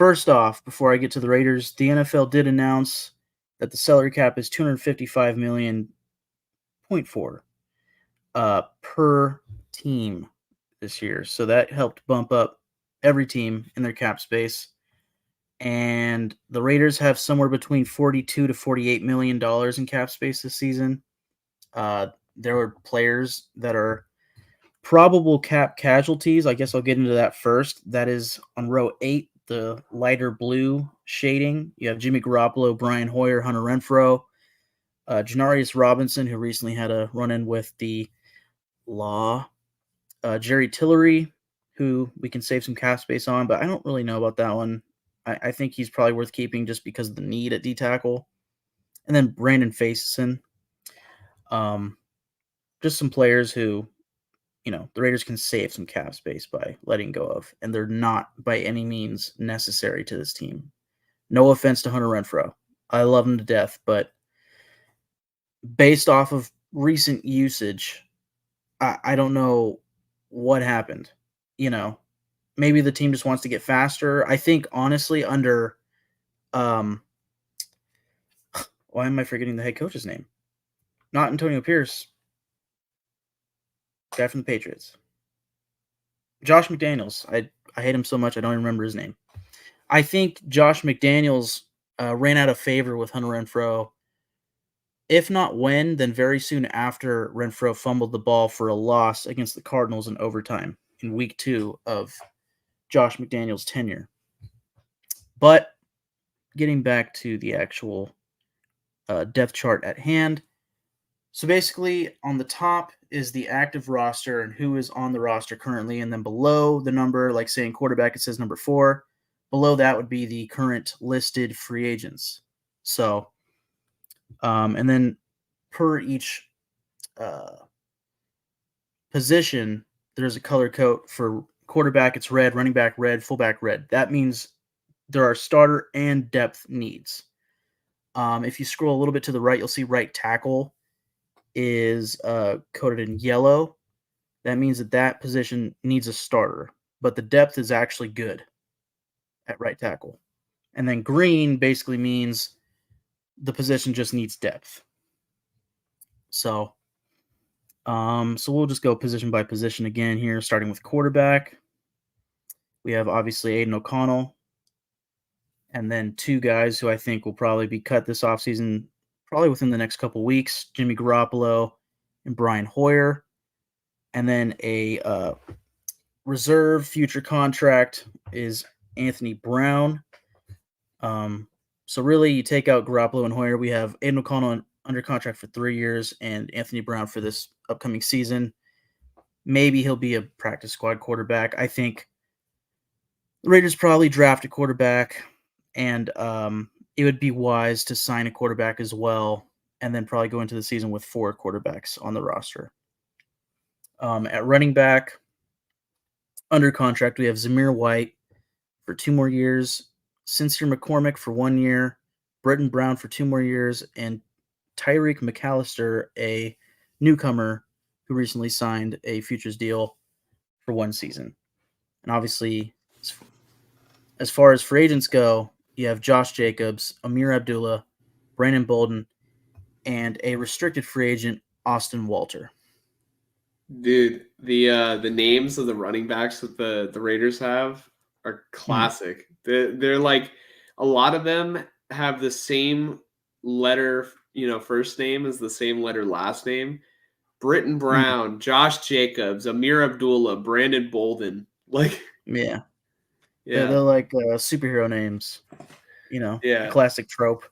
First off, before I get to the Raiders, the NFL did announce that the salary cap is 255 million point four per team this year. So that helped bump up every team in their cap space. And the Raiders have somewhere between 42 to 48 million dollars in cap space this season. There are players that are probable cap casualties. I guess I'll get into that first. That is on row 8, the lighter blue shading. You have Jimmy Garoppolo, Brian Hoyer, Hunter Renfrow, Janarius Robinson, who recently had a run-in with the law, Jerry Tillery, who we can save some cap space on, but I don't really know about that one. I think he's probably worth keeping just because of the need at D-tackle. And then Brandon Facyson. Just some players who, the Raiders can save some cap space by letting go of, and they're not by any means necessary to this team. No offense to Hunter Renfrow. I love him to death, but based off of recent usage, I don't know what happened. Maybe the team just wants to get faster. I think, honestly, under why am I forgetting the head coach's name? Not Antonio Pierce. Guy from the Patriots. Josh McDaniels. I hate him so much I don't even remember his name. I think Josh McDaniels ran out of favor with Hunter Renfrow. If not when, then very soon after Renfrow fumbled the ball for a loss against the Cardinals in overtime in week 2 of Josh McDaniels' tenure. But getting back to the actual depth chart at hand. So basically, on the top is the active roster and who is on the roster currently, and then below the number, like saying quarterback, it says number 4. Below that would be the current listed free agents. So, and then per each position, there's a color code. For quarterback, it's red, running back red, fullback red. That means there are starter and depth needs. If you scroll a little bit to the right, you'll see right tackle is coded in yellow. That means that position needs a starter, but the depth is actually good at right tackle. And then green basically means the position just needs depth. So we'll just go position by position again here, starting with quarterback. We have obviously Aiden O'Connell, and then 2 guys who I think will probably be cut this offseason, probably within the next couple weeks, Jimmy Garoppolo and Brian Hoyer. And then a reserve future contract is Anthony Brown. So really, you take out Garoppolo and Hoyer, we have Aiden O'Connell under contract for 3 years and Anthony Brown for this upcoming season. Maybe he'll be a practice squad quarterback. I think the Raiders probably draft a quarterback, and it would be wise to sign a quarterback as well, and then probably go into the season with 4 quarterbacks on the roster. At running back, under contract, we have Zamir White for 2 more years, Sincere McCormick for 1 year, Britton Brown for 2 more years, and Tyreek McAllister, a newcomer who recently signed a futures deal for 1 season. And obviously, as far as free agents go, you have Josh Jacobs, Amir Abdullah, Brandon Bolden, and a restricted free agent, Austin Walter. Dude, the names of the running backs that the Raiders have are classic. They're like, a lot of them have the same letter, first name as the same letter last name. Britton Brown, Josh Jacobs, Amir Abdullah, Brandon Bolden. Like, yeah. They're like superhero names, Yeah. classic trope.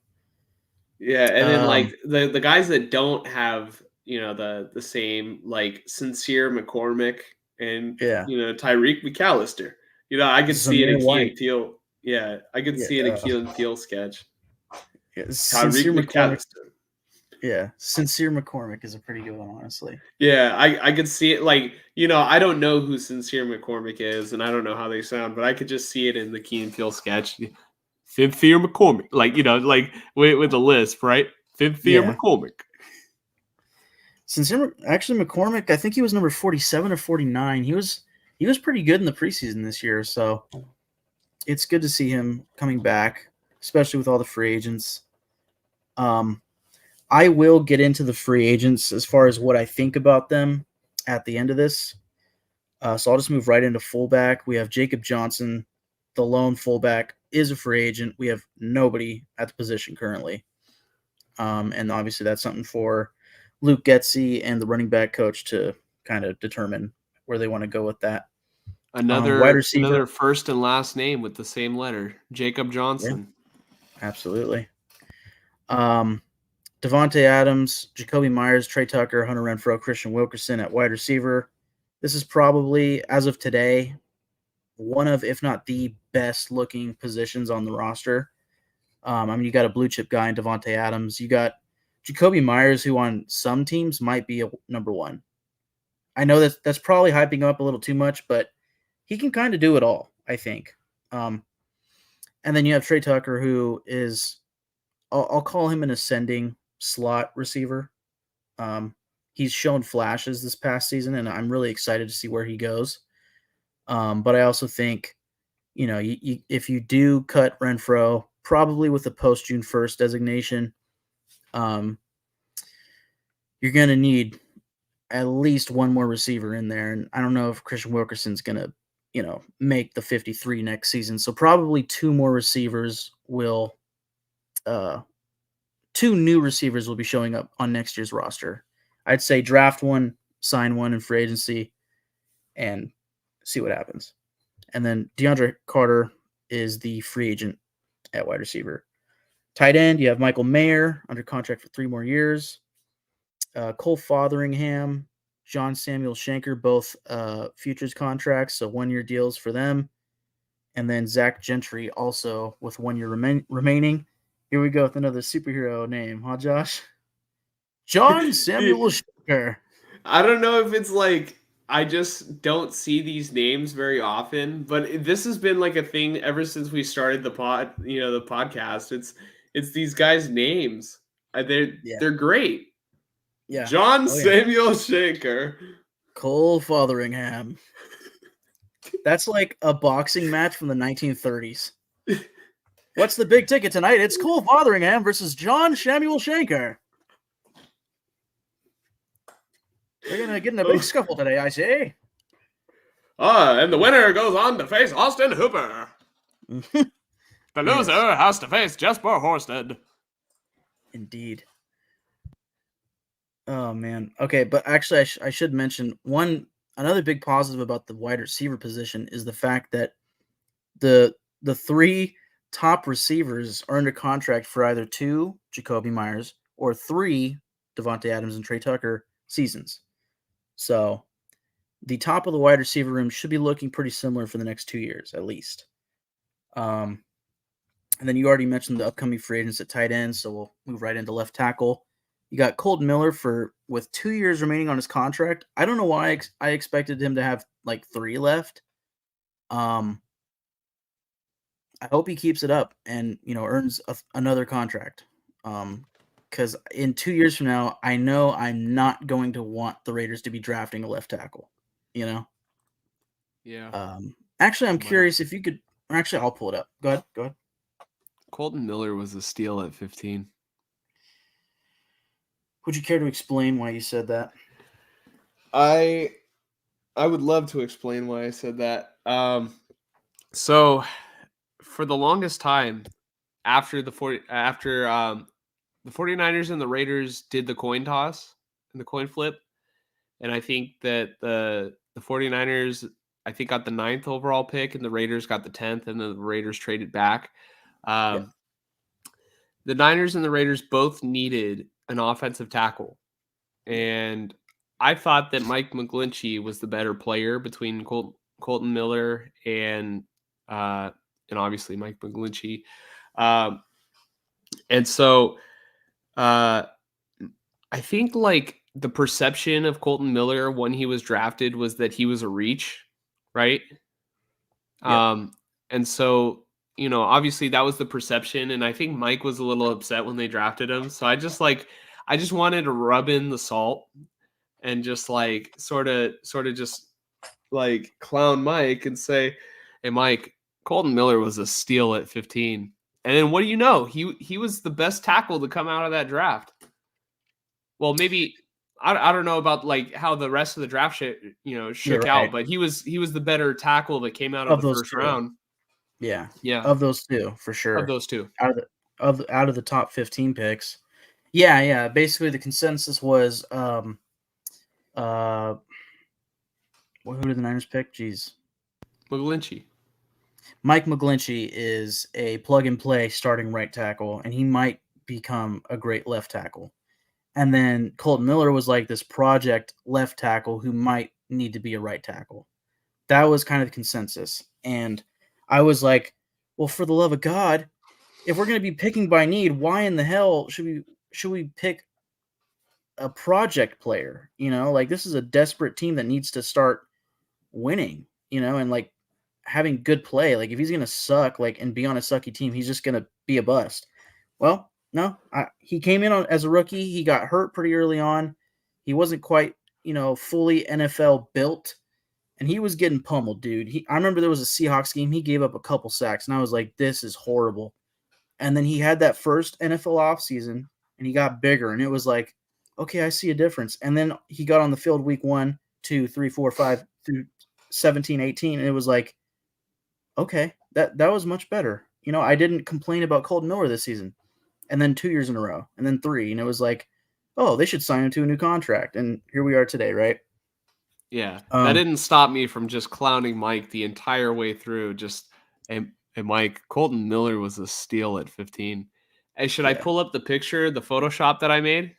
Yeah, and then like the guys that don't have the same, like Sincere McCormick and Tyreek McAllister. I could see it in Key and Peele. Yeah, I could see it in Key and Peele sketch. Yeah, Tyreek McAllister. Yeah, Sincere McCormick is a pretty good one, honestly. Yeah, I could see it, like, I don't know who Sincere McCormick is, and I don't know how they sound, but I could just see it in the Key and Peele sketch. Sincere McCormick, like, like with the lisp, right? Sincere McCormick. Actually, McCormick, I think he was number 47 or 49. He was pretty good in the preseason this year, so it's good to see him coming back, especially with all the free agents. Um, I will get into the free agents as far as what I think about them at the end of this. So I'll just move right into fullback. We have Jacob Johnson, the lone fullback, is a free agent. We have nobody at the position currently. And obviously that's something for Luke Getzey and the running back coach to kind of determine where they want to go with that. Wide receiver. Another first and last name with the same letter, Jacob Yeah, Johnson. absolutely. Um, Devontae Adams, Jacoby Myers, Trey Tucker, Hunter Renfrow, Christian Wilkerson at wide receiver. This is probably, as of today, one of, if not the best looking positions on the roster. I mean, you got a blue chip guy in Devontae Adams. You got Jacoby Myers, who on some teams might be a number one. I know that's probably hyping up a little too much, but he can kind of do it all, I think. Um, and then you have Trey Tucker, who is, I'll call him an ascending slot receiver. He's shown flashes this past season, and I'm really excited to see where he goes. But I also think, if you do cut Renfro, probably with a post June 1st designation, um, you're going to need at least one more receiver in there. And I don't know if Christian Wilkerson's going to, make the 53 next season. So probably two more receivers will, two new receivers will be showing up on next year's roster. I'd say draft one, sign one in free agency, and see what happens. And then DeAndre Carter is the free agent at wide receiver. Tight end, you have Michael Mayer under contract for 3 more years. Cole Fotheringham, John Samuel Shanker, both futures contracts, so 1-year deals for them. And then Zach Gentry also with 1 year remaining. Here we go with another superhero name, huh, Josh? John Samuel Shanker. I don't know if it's like I just don't see these names very often, but this has been like a thing ever since we started the podcast. It's these guys' names. Yeah. They're great. Yeah. John Oh, yeah. Samuel Shanker. Cole Fotheringham. That's like a boxing match from the 1930s. What's the big ticket tonight? It's Cole Fotheringham versus John Samuel Shanker. They're going to get in a big scuffle today, I say. And the winner goes on to face Austin Hooper. The loser has to face Jesper Horsted. Indeed. Oh, man. Okay, but actually, I should mention another big positive about the wide receiver position is the fact that the 3 top receivers are under contract for either 2 Jacoby Myers or 3 Devontae Adams and Trey Tucker seasons. So the top of the wide receiver room should be looking pretty similar for the next 2 years at least. And then you already mentioned the upcoming free agents at tight end, so we'll move right into left tackle. You got Colton Miller with 2 years remaining on his contract. I don't know why I expected him to have like 3 left. I hope he keeps it up and earns another contract. Because in 2 years from now, I know I'm not going to want the Raiders to be drafting a left tackle. Yeah. Actually, I'm curious if you could. Actually, I'll pull it up. Go ahead. Colton Miller was a steal at 15. Would you care to explain why you said that? I would love to explain why I said that. So for the longest time after the 49ers and the Raiders did the coin toss and the coin flip, and I think that the 49ers got the 9th overall pick and the Raiders got the 10th, and the Raiders traded back. The Niners and the Raiders both needed an offensive tackle, and I thought that Mike McGlinchey was the better player between Colton Miller and obviously Mike McGlinchey. And so I think like the perception of Colton Miller when he was drafted was that he was a reach, right? Yeah. And so, obviously that was the perception. And I think Mike was a little upset when they drafted him. So I just wanted to rub in the salt and just sort of just like clown Mike and say, hey, Mike, Colton Miller was a steal at 15. And then what do you know? He was the best tackle to come out of that draft. Well, maybe I don't know about like how the rest of the draft You're shook out, right. but he was the better tackle that came out of Of the those first 2. round. Yeah. Yeah, Of those 2, for of sure. those two. Out of the top 15 picks. Yeah, yeah. Basically, the consensus was, uh, who did the Niners pick? Jeez. McGlinchey. Mike McGlinchey is a plug-and-play starting right tackle, and he might become a great left tackle. And then Colton Miller was like this project left tackle who might need to be a right tackle. That was kind of the consensus. And I was like, well, for the love of God, if we're going to be picking by need, why in the hell should we pick a project player? Like this is a desperate team that needs to start winning, and like having good play. Like if he's going to suck like and be on a sucky team, he's just going to be a bust. Well, no, he came in as a rookie. He got hurt pretty early on. He wasn't quite, fully NFL built, and he was getting pummeled, dude. I remember there was a Seahawks game. He gave up a couple sacks, and I was like, this is horrible. And then he had that first NFL offseason, and he got bigger, and it was like, okay, I see a difference. And then he got on the field week 1, 2, 3, 4, 5 through 17, 18, and it was like, okay, that was much better. I didn't complain about Colton Miller this season. And then 2 years in a row, and then 3, and it was like, oh, they should sign him to a new contract. And here we are today, right? Yeah, that Um, didn't stop me from just clowning Mike the entire way through. Just hey Mike, Colton Miller was a steal at 15. Hey, should I yeah. pull up the picture, the Photoshop that I made?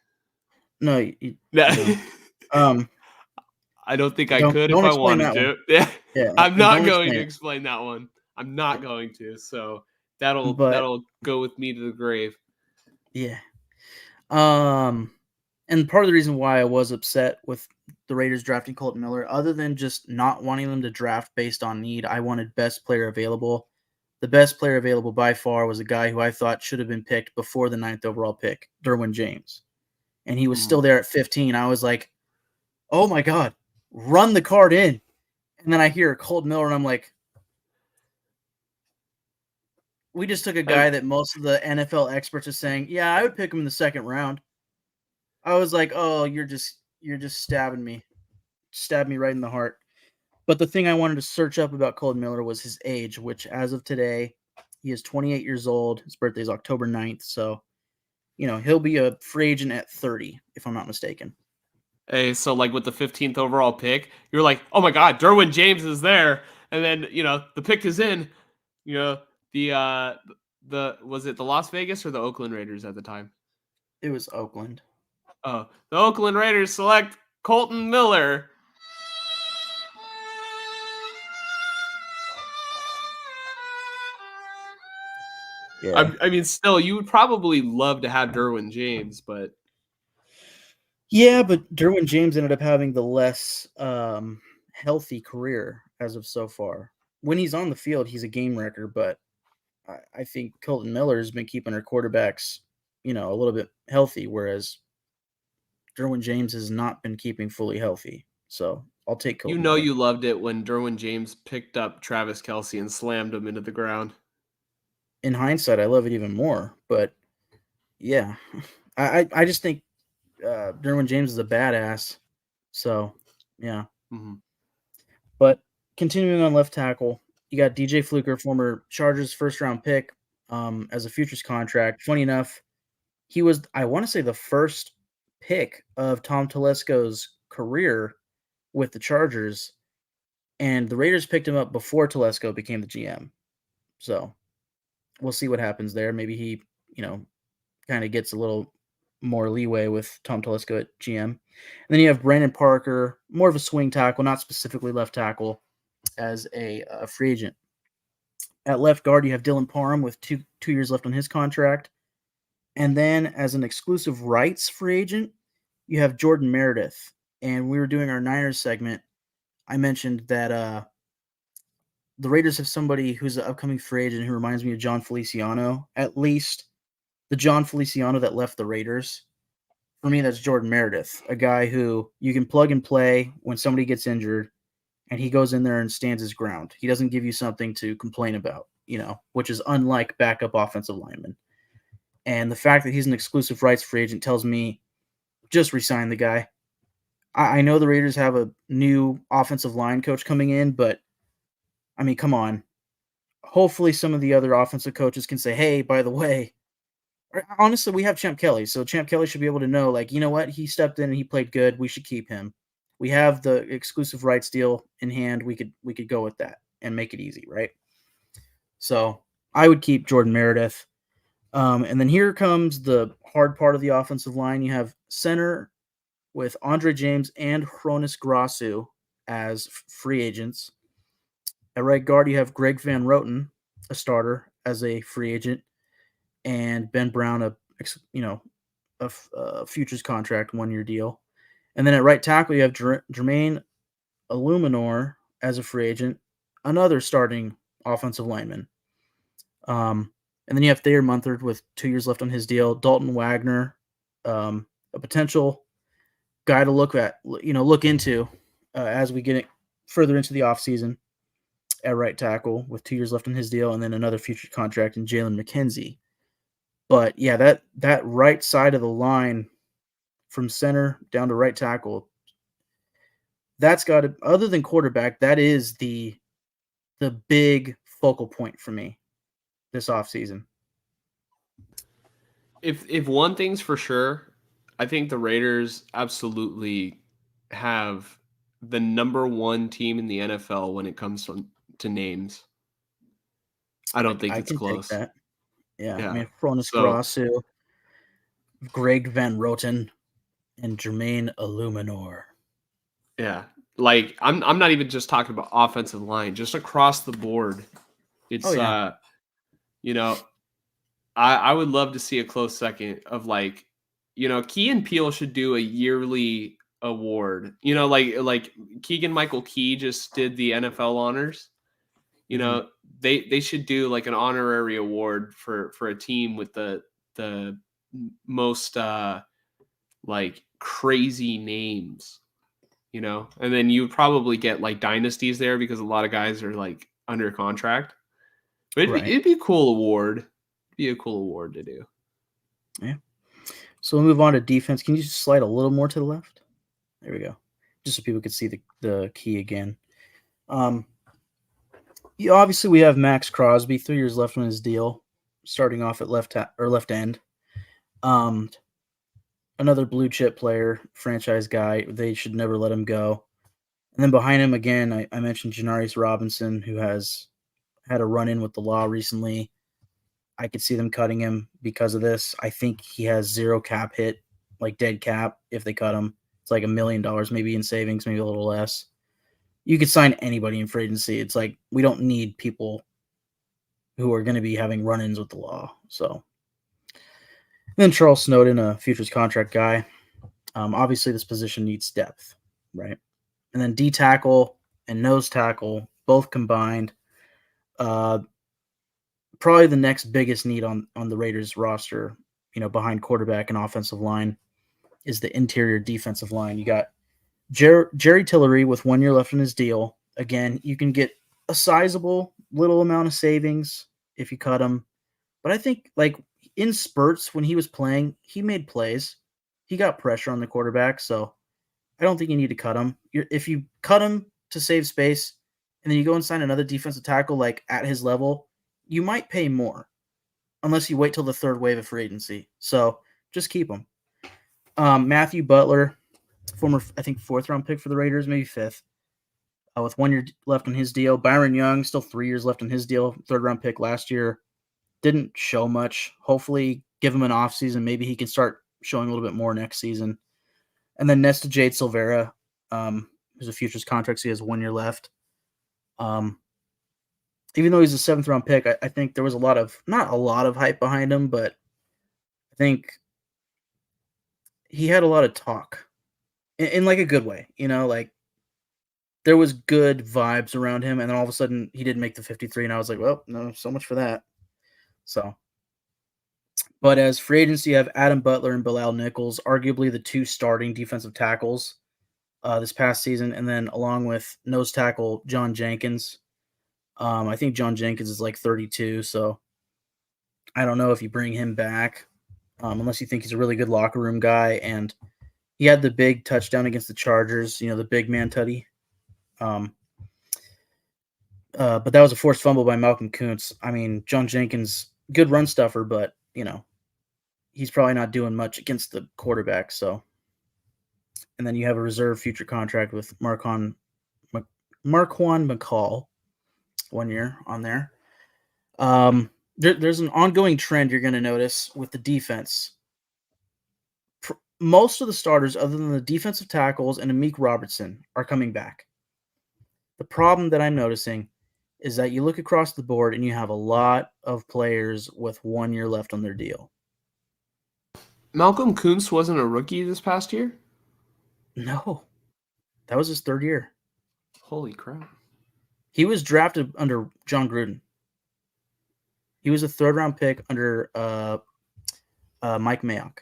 No, No. no. Um, I don't think I don't could if don't I explain wanted that one. to. Yeah. Yeah, I'm and not don't going explain to it. explain that one. I'm not going to. So that'll But that'll go with me to the grave. yeah. Um, and part of the reason why I was upset with the Raiders drafting Colton Miller, other than just not wanting them to draft based on need, I wanted best player available. The best player available by far was a guy who I thought should have been picked before the 9th overall pick, Derwin James. And he was Mhm. still there at 15. I was like, oh my God, run the card in. And then I hear Colt Miller, and I'm like, we just took a I, guy that most of the NFL experts are saying, yeah, I would pick him in the second round. I was like, oh, you're just stabbing me. Stab me right in the heart. But the thing I wanted to search up about Colt Miller was his age, which as of today, he is 28 years old. His birthday is October 9th. So, he'll be a free agent at 30, if I'm not mistaken. Hey, so like with the 15th overall pick, you're like, oh my God, Derwin James is there, and then the pick is in. You know the was it the Las Vegas or the Oakland Raiders at the time? It was Oakland. Oh, the Oakland Raiders select Colton Miller. Yeah. I mean, still, you would probably love to have Derwin James, but Yeah, but Derwin James ended up having the less healthy career as of so far. When he's on the field, he's a game wrecker, but I think Colton Miller has been keeping our quarterbacks, a little bit healthy, whereas Derwin James has not been keeping fully healthy. So I'll take you Colton know Miller. you loved it when Derwin James picked up Travis Kelsey and slammed him into the ground. In hindsight, I love it even more. But yeah, I just think Derwin James is a badass. So yeah. Mhm. But continuing on left tackle, you got DJ Fluker, former Chargers first round pick, as a futures contract. Funny enough, he was, I want to say, the first pick of Tom Telesco's career with the Chargers, and the Raiders picked him up before Telesco became the GM. So we'll see what happens there. Maybe he, kind of gets a little more leeway with Tom Telesco at GM. And then you have Brandon Parker, more of a swing tackle, not specifically left tackle, as a free agent. At left guard, you have Dylan Parham with two years left on his contract. And then as an exclusive rights free agent, you have Jordan Meredith. And we were doing our Niners segment. I mentioned that the Raiders have somebody who's an upcoming free agent who reminds me of John Feliciano, at least the John Feliciano that left the Raiders. For me, that's Jordan Meredith, a guy who you can plug and play when somebody gets injured, and he goes in there and stands his ground. He doesn't give you something to complain about, which is unlike backup offensive linemen. And the fact that he's an exclusive rights free agent tells me just resign the guy. I know the Raiders have a new offensive line coach coming in, but I mean, come on. Hopefully, some of the other offensive coaches can say, hey, by the way, honestly, we have Champ Kelly. So Champ Kelly should be able to know, like, you know what? He stepped in and he played good. We should keep him. We have the exclusive rights deal in hand. We could go with that and make it easy, right? So I would keep Jordan Meredith. And then here comes the hard part of the offensive line. You have center with Andre James and Hronis Grasu as free agents. At right guard, you have Greg Van Roten, a starter, as a free agent, and Ben Brown, a futures contract 1-year deal. And then at right tackle, you have Jermaine Illuminor as a free agent, another starting offensive lineman. And then you have Thayer Munthard with 2 years left on his deal. Dalton Wagner, a potential guy to look into as we get further into the offseason at right tackle with 2 years left on his deal, and then another future contract in Jalen McKenzie. But yeah, that right side of the line from center down to right tackle, that's got to, other than quarterback, that is the big focal point for me this offseason. If one thing's for sure, I think the Raiders absolutely have the number one team in the NFL when it comes to names. I don't think I it's can take close. that. Yeah, I Yeah. mean, Hronis So Grasu, Greg Van Roten, and Jermaine Illuminor. yeah, like I'm not even just talking about offensive line, just across the board. Oh It's yeah, you know, I would love to see a close second of like, Key and Peele should do a yearly award. Like Keegan Michael Key just did the NFL honors. You mm-hmm. know, they should do like an honorary award for a team with the most like crazy names. And then you would probably get like dynasties there because a lot of guys are like under contract. But Right. it'd be a cool award. Be a cool award to do. Yeah. So we'll move on to defense. Can you just slide a little more to the left? There we go. Just so people could see the key again. Obviously we have Max Crosby, 3 years left on his deal, starting off at left end. Um, Another blue chip player, franchise guy. They should never let him go. And then behind him again, I mentioned Janarius Robinson, who has had a run in with the law recently. I could see them cutting him because of this. I think he has zero cap hit, like dead cap. If they cut him, it's like $1 million, maybe in savings, maybe a little less. You could sign anybody in free agency. It's like we don't need people who are going to be having run-ins with the law. So then Charles Snowden, a futures contract guy. Obviously, this position needs depth, right? And then D tackle and nose tackle both combined. Probably the next biggest need on the Raiders roster, behind quarterback and offensive line, is the interior defensive line. You got Jerry Tillery with 1 year left in his deal. Again, you can get a sizable little amount of savings if you cut him. But I think, like, in spurts when he was playing, he made plays. He got pressure on the quarterback, so I don't think you need to cut him. If you cut him to save space and then you go and sign another defensive tackle, like, at his level, you might pay more unless you wait till the third wave of free agency. So just keep him. Matthew Butler, former, I think, 4th-round pick for the Raiders, maybe 5th, with 1 year left on his deal. Byron Young, still 3 years left on his deal, 3rd-round pick last year. Didn't show much. Hopefully, give him an offseason. Maybe he can start showing a little bit more next season. And then Nesta Jade Silvera, who's a futures contract, so he has 1 year left. Even though he's a 7th-round pick, I think there was not a lot of hype behind him, but I think he had a lot of talk in like a good way, like there was good vibes around him, and then all of a sudden he didn't make the 53, and I was like, well, no, so much for that. So, but as free agents, you have Adam Butler and Bilal Nichols, arguably the 2 starting defensive tackles. this past season, and then along with nose tackle John Jenkins. I think John Jenkins is like 32, so I don't know if you bring him back unless you think he's a really good locker room guy. And he had the big touchdown against the Chargers, the big man tutty. Um, but that was a forced fumble by Malcolm Kuntz. I mean, John Jenkins, good run stuffer, but he's probably not doing much against the quarterback. So, and then you have a reserve future contract with Marquan McCall 1 year on there. There's an ongoing trend you're going to notice with the defense. Most of the starters, other than the defensive tackles and Amik Robertson, are coming back. The problem that I'm noticing is that you look across the board and you have a lot of players with 1 year left on their deal. Malcolm Kuntz wasn't a rookie this past year? No, that was his 3rd year. Holy crap. He was drafted under John Gruden. He was a 3rd-round pick under Mike Mayock.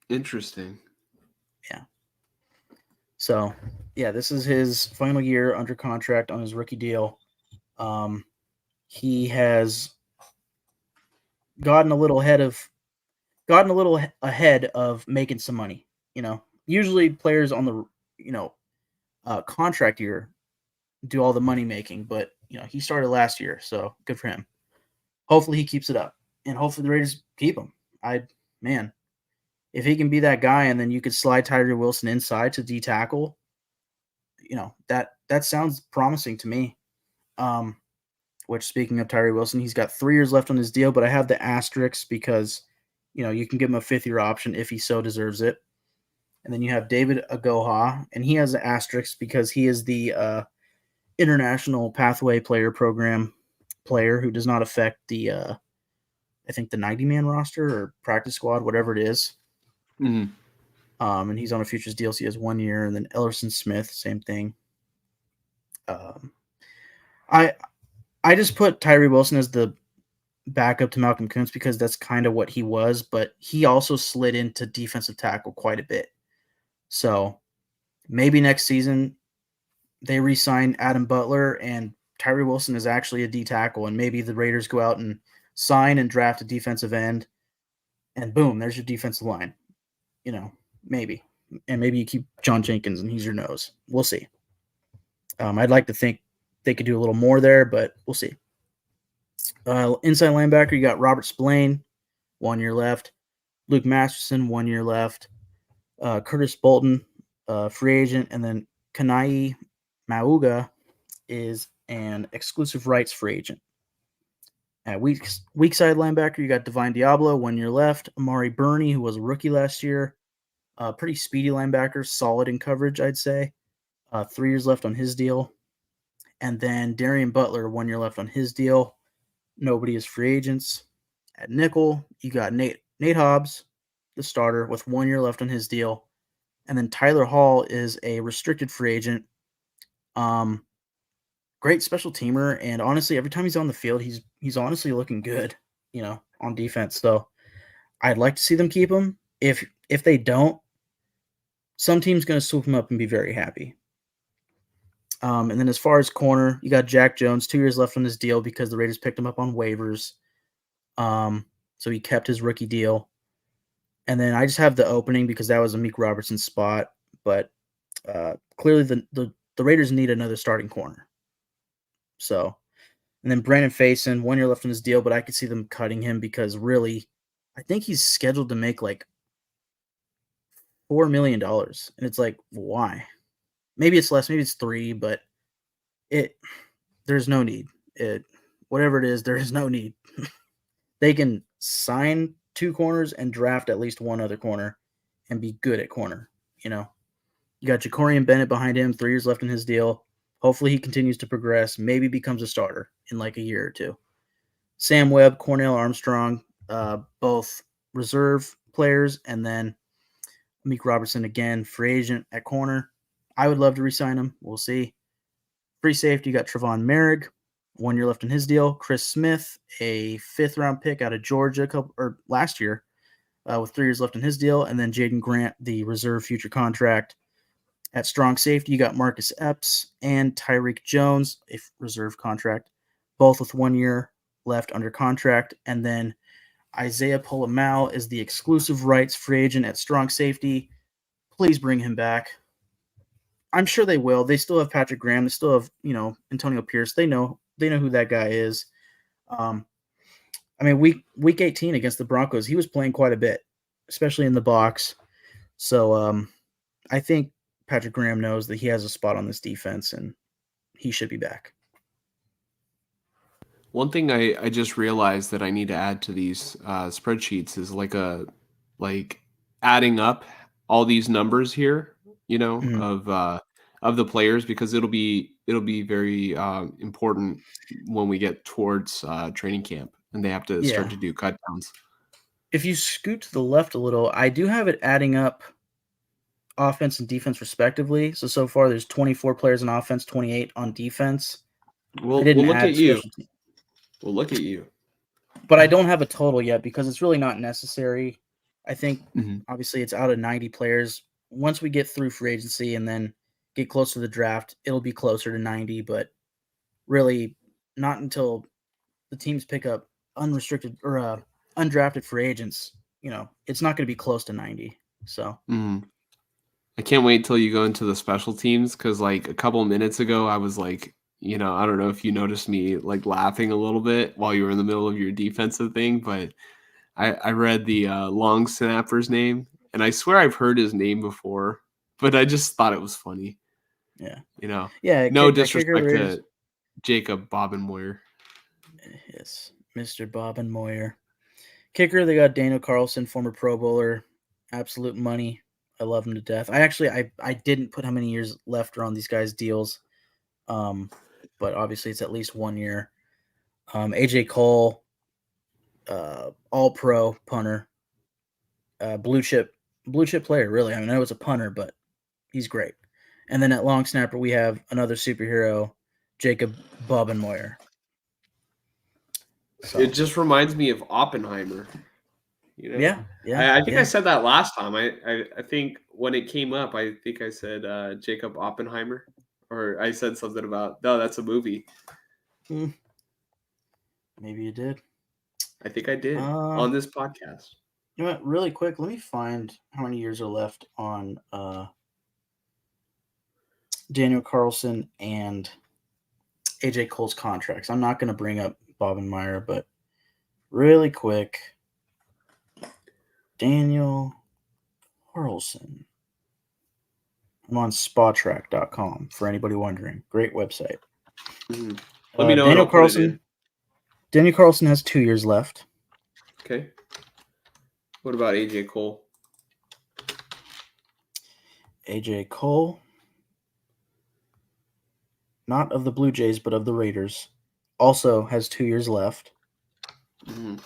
Interesting. Yeah. So, yeah, this is his final year under contract on his rookie deal. He has gotten a little ahead of making some money. Usually players on the contract year do all the money making, but he started last year, so good for him. Hopefully he keeps it up, and hopefully the Raiders keep him. If he can be that guy, and then you could slide Tyree Wilson inside to D tackle, that sounds promising to me. Which, speaking of Tyree Wilson, he's got 3 years left on his deal, but I have the asterisk because you can give him a 5th-year option if he so deserves it. And then you have David Agoha, and he has an asterisk because he is the International Pathway Player Program player who does not affect the I think the 90-man roster or practice squad, whatever it is. Mm-hmm. And he's on a futures deal, so he has 1 year. And then Ellerson Smith, same thing. I just put Tyree Wilson as the backup to Malcolm Kuntz because that's kind of what he was, but he also slid into defensive tackle quite a bit. So maybe next season they re-sign Adam Butler and Tyree Wilson is actually a D tackle, and maybe the Raiders go out and sign and draft a defensive end, and boom, there's your defensive line. Maybe. And maybe you keep John Jenkins and he's your nose. We'll see. I'd like to think they could do a little more there, but we'll see. Inside linebacker, you got Robert Spillane, 1 year left. Luke Masterson, 1 year left. Curtis Bolton, free agent, and then Kanai Mauga is an exclusive rights free agent. At weak side linebacker, you got Divine Diablo, 1 year left. Amari Burney, who was a rookie last year. Pretty speedy linebacker, solid in coverage, I'd say. 3 years left on his deal. And then Darian Butler, 1 year left on his deal. Nobody is free agents. At nickel, you got Nate Hobbs, the starter, with 1 year left on his deal. And then Tyler Hall is a restricted free agent. Great special teamer, and honestly, every time he's on the field, he's honestly looking good, on defense. So I'd like to see them keep him. If they don't, some team's going to swoop him up and be very happy. And then as far as corner, you got Jack Jones, 2 years left on his deal because the Raiders picked him up on waivers. So he kept his rookie deal. And then I just have the opening because that was Amik Robertson's spot. But clearly the Raiders need another starting corner. So, and then Brandon Faison, 1 year left on his deal, but I could see them cutting him because really, I think he's scheduled to make like $4 million. And it's like, why? Maybe it's less, maybe it's 3, but there's no need. Whatever it is, there is no need. They can sign 2 corners and draft at least 1 other corner and be good at corner. You got Jacorian Bennett behind him, 3 years left in his deal. Hopefully he continues to progress, maybe becomes a starter in like a year or 2. Sam Webb, Cornell Armstrong, both reserve players, and then Meek Robertson again, free agent at corner. I would love to re-sign him. We'll see. Free safety, you got Trevon Merrick, 1 year left in his deal. Chris Smith, a 5th-round pick out of Georgia last year with 3 years left in his deal. And then Jaden Grant, the reserve future contract. At strong safety, you got Marcus Epps and Tyreek Jones, a reserve contract, both with 1 year left under contract. And then Isaiah Polamau is the exclusive rights free agent at strong safety. Please bring him back. I'm sure they will. They still have Patrick Graham. They still have, Antonio Pierce. They know who that guy is. Um, I mean, week 18 against the Broncos, he was playing quite a bit, especially in the box. So I think Patrick Graham knows that he has a spot on this defense, and he should be back. One thing I just realized that I need to add to these spreadsheets is like adding up all these numbers here, Mhm. of the players, because it'll be very important when we get towards training camp and they have to start Yeah. to do cut downs. If you scoot to the left a little, I do have it adding up offense and defense respectively. So far there's 24 players on offense, 28 on defense. I We'll didn't look at add you. special teams. We'll look at you. But I don't have a total yet because it's really not necessary. I think Mhm. obviously it's out of 90 players. Once we get through free agency and then get close to the draft, it'll be closer to 90, but really not until the teams pick up unrestricted or undrafted free agents, it's not going to be close to 90. So, Mhm. I can't wait till you go into the special teams, because like a couple minutes ago, I was like, I don't know if you noticed me like laughing a little bit while you were in the middle of your defensive thing, but I read the long snapper's name, and I swear I've heard his name before, but I just thought it was funny. yeah. You know, Yeah, no kicker of the disrespect Raiders. to Jacob Bobenmoyer. Yes, Mr. Bob and Moyer. Kicker, they got Daniel Carlson, former Pro Bowler, absolute money. I love him to death. I didn't put how many years left are on these guys' deals, um, but obviously it's at least 1 year. AJ Cole, All Pro punter, blue chip player. Really, I know it's a punter, but he's great. And then at long snapper, we have another superhero, Jacob Bobenmoyer. It So just reminds me of Oppenheimer. You know, yeah, yeah, I think I yeah. said that last time. I think when it came up, I think I said Jacob Oppenheimer, or I said something about, no, that's a movie. Hmm, maybe you did. I think I did Uh, on this podcast. You know what? Really quick, let me find how many years are left on Daniel Carlson and AJ Cole's contracts. I'm not going to bring up Bob and Meyer, but really quick, Daniel Carlson. I'm on spawtrack.com for anybody wondering. Great website. Mhm. Let me know and Daniel I'll put it in. Carlson. Daniel Carlson has 2 years left. Okay. What about AJ Cole? AJ Cole, not of the Blue Jays, but of the Raiders, also has 2 years left. Mhm.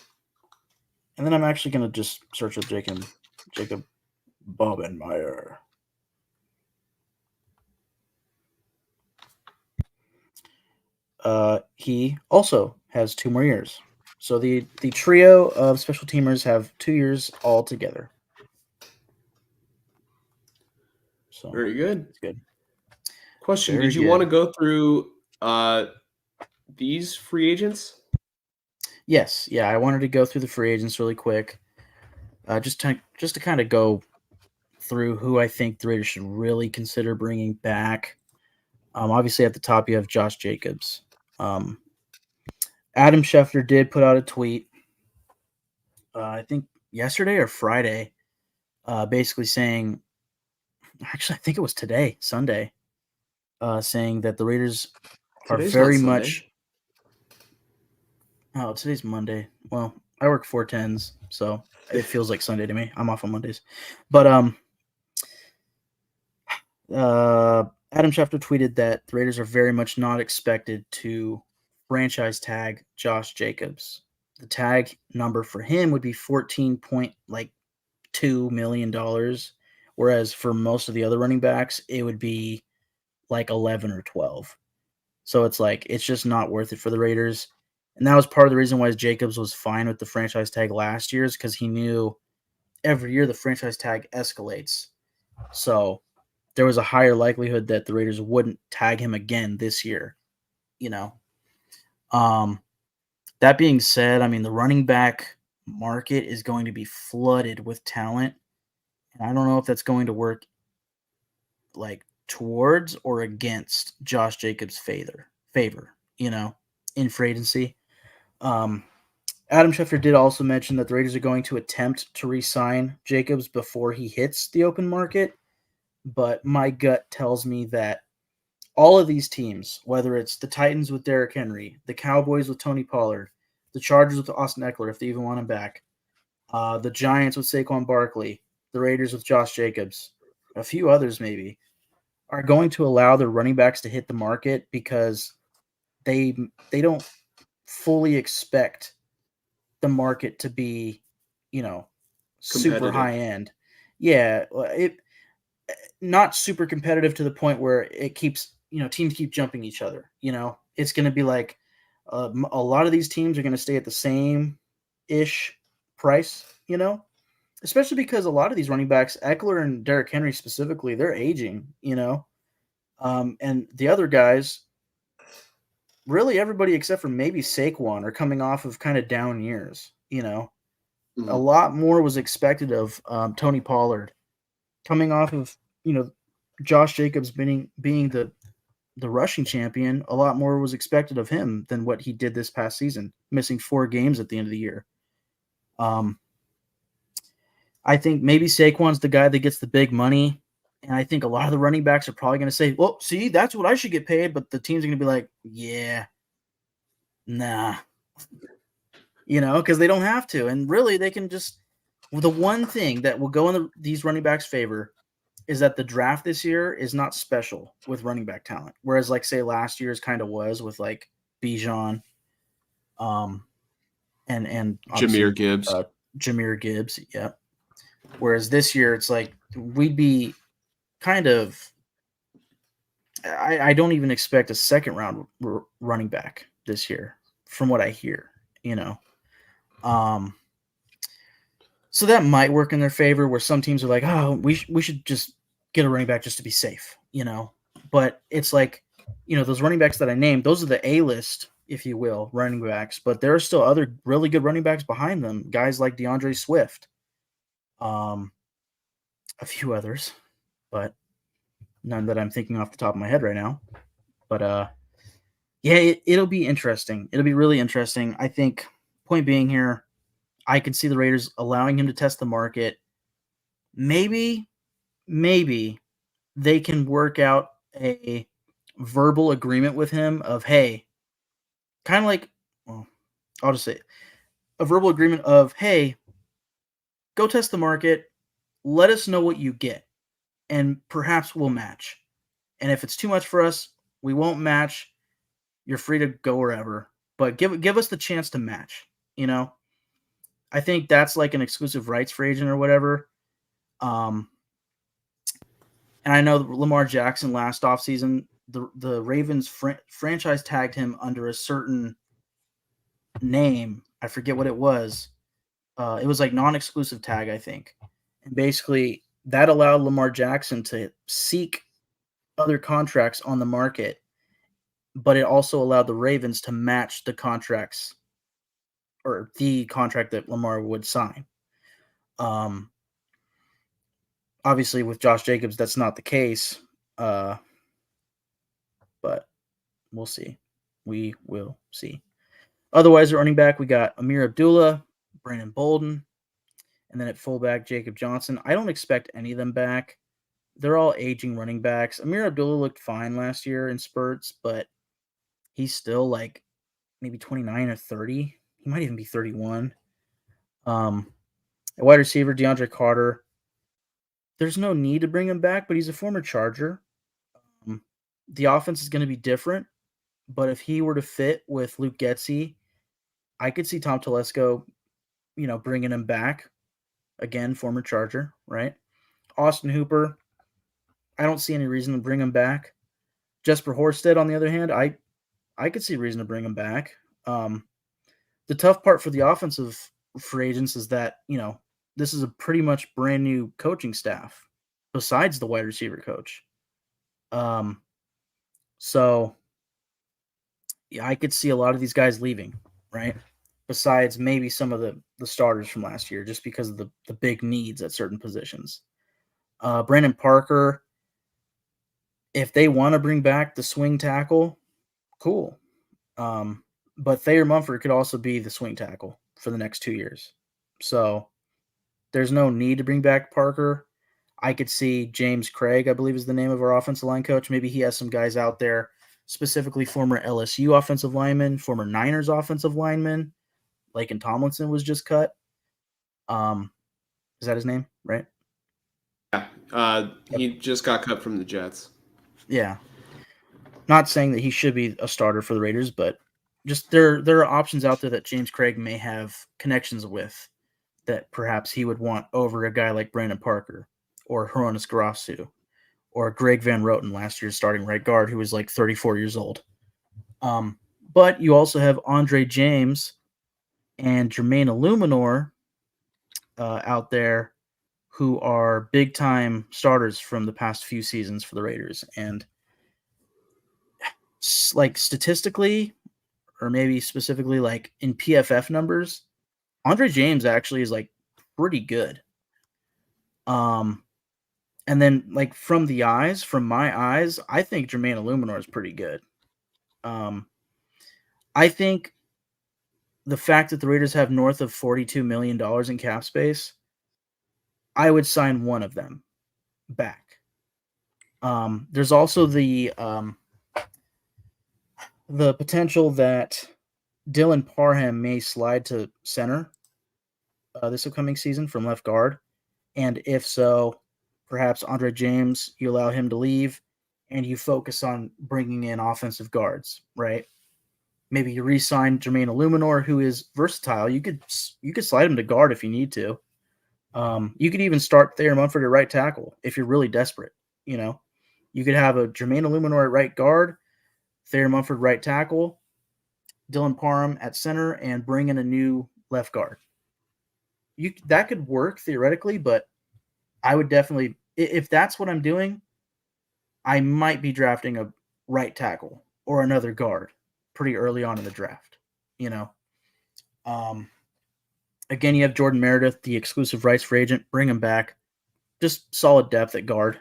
And then I'm actually going to just search up Jacob Bobenmeyer. He also has 2 more years. So the trio of special teamers have 2 years all together. So Very good. it's good. Question: Very did you want to good. go through these free agents? Yes, yeah. I wanted to go through the free agents really quick, just to kind of go through who I think the Raiders should really consider bringing back. Obviously, at the top you have Josh Jacobs. Adam Schefter did put out a tweet, I think yesterday or Friday, basically saying, actually, I think it was today, Sunday, saying that the Raiders are Today's not very Sunday. much. Oh, today's Monday. Well, I work 4/10s, so it feels like Sunday to me. I'm off on Mondays, but Adam Schefter tweeted that the Raiders are very much not expected to franchise tag Josh Jacobs. The tag number for him would be 14.2 million dollars, whereas for most of the other running backs, it would be like 11 or 12. So it's just not worth it for the Raiders. And that was part of the reason why Jacobs was fine with the franchise tag last year, is because he knew every year the franchise tag escalates. So there was a higher likelihood that the Raiders wouldn't tag him again this year. You know, um, that being said, I mean the running back market is going to be flooded with talent, and I don't know if that's going to work like towards or against Josh Jacobs' favor. In free agency. Um, Adam Schefter did also mention that the Raiders are going to attempt to re-sign Jacobs before he hits the open market, but my gut tells me that all of these teams, whether it's the Titans with Derrick Henry, the Cowboys with Tony Pollard, the Chargers with Austin Eckler if they even want him back, the Giants with Saquon Barkley, the Raiders with Josh Jacobs, a few others maybe, are going to allow their running backs to hit the market because they don't fully expect the market to be, you know, super Competitive. high end. Yeah, it not super competitive to the point where it keeps, teams keep jumping each other. It's going to be like a lot of these teams are going to stay at the same ish price. Especially because a lot of these running backs, Eckler and Derrick Henry specifically, they're aging. And the other guys, really everybody except for maybe Saquon, are coming off of kind of down years. A Mhm. lot more was expected of Tony Pollard coming off of Josh Jacobs being the rushing champion. A lot more was expected of him than what he did this past season, missing 4 games at the end of the year. Um, I think maybe Saquon's the guy that gets the big money, and I think a lot of the running backs are probably going to say, "Well, see, that's what I should get paid," but the teams are going to be like, "Yeah, nah," because they don't have to, and really they can just. The one thing that will go in these running backs' favor is that the draft this year is not special with running back talent, whereas like say last year's kind of was with like Bijan, um, and Jameer obviously Gibbs. Jameer Gibbs, yeah. Whereas this year it's like we'd be kind of. I don't even expect a second round running back this year, from what I hear. You know, um, so that might work in their favor. Where some teams are like, oh, we should just get a running back just to be safe. But it's like, those running backs that I named, those are the A list, if you will, running backs. But there are still other really good running backs behind them. Guys like DeAndre Swift, um, a few others, but none that I'm thinking off the top of my head right now. But yeah, it'll be interesting. It'll be really interesting. I think point being here, I can see the Raiders allowing him to test the market. Maybe they can work out a verbal agreement with him of, hey, kind of like, well, I'll just say it, a verbal agreement of, hey, go test the market, let us know what you get, and perhaps we'll match. And if it's too much for us, we won't match. You're free to go wherever, but give us the chance to match. You know, I think that's like an exclusive rights free agent or whatever. Um, and I know Lamar Jackson last offseason, the Ravens franchise tagged him under a certain name. I forget what it was. It was like non-exclusive tag, I think. And basically, that allowed Lamar Jackson to seek other contracts on the market, but it also allowed the Ravens to match the contracts or the contract that Lamar would sign. Um, Obviously, with Josh Jacobs, that's not the case, uh, but we'll see. We will see. Otherwise, at running back, we got Amir Abdullah, Brandon Bolden, and then at fullback, Jacob Johnson. I don't expect any of them back. They're all aging running backs. Amir Abdullah looked fine last year in spurts, but he's still like maybe 29 or 30. He might even be 31. At wide receiver, DeAndre Carter. There's no need to bring him back, but he's a former Charger. Um, the offense is going to be different, but if he were to fit with Luke Getsy, I could see Tom Telesco, bringing him back. Again, former Charger, right? Austin Hooper, I don't see any reason to bring him back. Jesper Horsted, on the other hand, I could see reason to bring him back. The tough part for the offensive free agents is that, this is a pretty much brand new coaching staff besides the wide receiver coach. Um, so yeah, I could see a lot of these guys leaving, right? Besides maybe some of the starters from last year, just because of the big needs at certain positions. Brandon Parker, if they want to bring back the swing tackle, cool. Um, but Thayer Mumford could also be the swing tackle for the next 2 years. So there's no need to bring back Parker. I could see James Craig, I believe is the name of our offensive line coach. Maybe he has some guys out there, specifically former LSU offensive lineman, former Niners offensive lineman. Laken Tomlinson was just cut. Is that his name? Right? Yeah, Yep. he just got cut from the Jets. Yeah. Not saying that he should be a starter for the Raiders, but just there are options out there that James Craig may have connections with that perhaps he would want over a guy like Brandon Parker or Hronis Garasu or Greg Van Roten, last year's starting right guard, who was like 34 years old. Um, but you also have Andre James and Jermaine Illuminor out there who are big time starters from the past few seasons for the Raiders. And like statistically, or maybe specifically like in PFF numbers, Andre James actually is like pretty good. Um, and then like from my eyes, I think Jermaine Illuminor is pretty good. Um, I think the fact that the Raiders have north of $42 million in cap space, I would sign one of them back. There's also the potential that Dylan Parham may slide to center this upcoming season from left guard, and if so, perhaps Andre James, you allow him to leave, and you focus on bringing in offensive guards, right? Maybe you re-sign Jermaine Illuminor, who is versatile. You could slide him to guard if you need to. You could even start Thayer Munford at right tackle if you're really desperate. You know, you could have a Jermaine Illuminor at right guard, Thayer Munford right tackle, Dylan Parham at center, and bring in a new left guard. That could work theoretically, but I would definitely, if that's what I'm doing, I might be drafting a right tackle or another guard pretty early on in the draft. You know, um, again, you have Jordan Meredith, the exclusive rights free agent. Bring him back. Just solid depth at guard,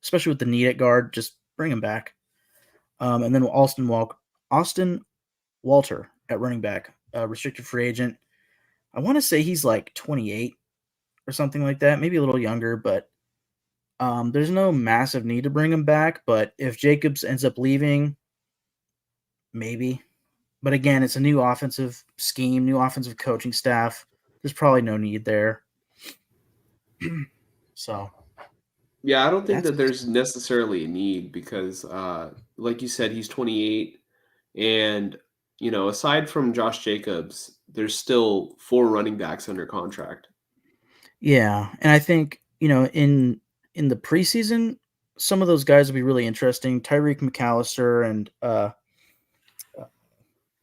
especially with the need at guard. Just bring him back. And then Austin Walter at running back, restricted free agent. I want to say he's like 28 or something like that, maybe a little younger, but there's no massive need to bring him back. But if Jacobs ends up leaving, maybe. But again, it's a new offensive scheme, new offensive coaching staff. There's probably no need there. So Yeah, I don't think that's that there's necessarily a need because, like you said, he's 28, and aside from Josh Jacobs, there's still four running backs under contract. yeah, and I think in the preseason, some of those guys will be really interesting. Tyreek McAllister and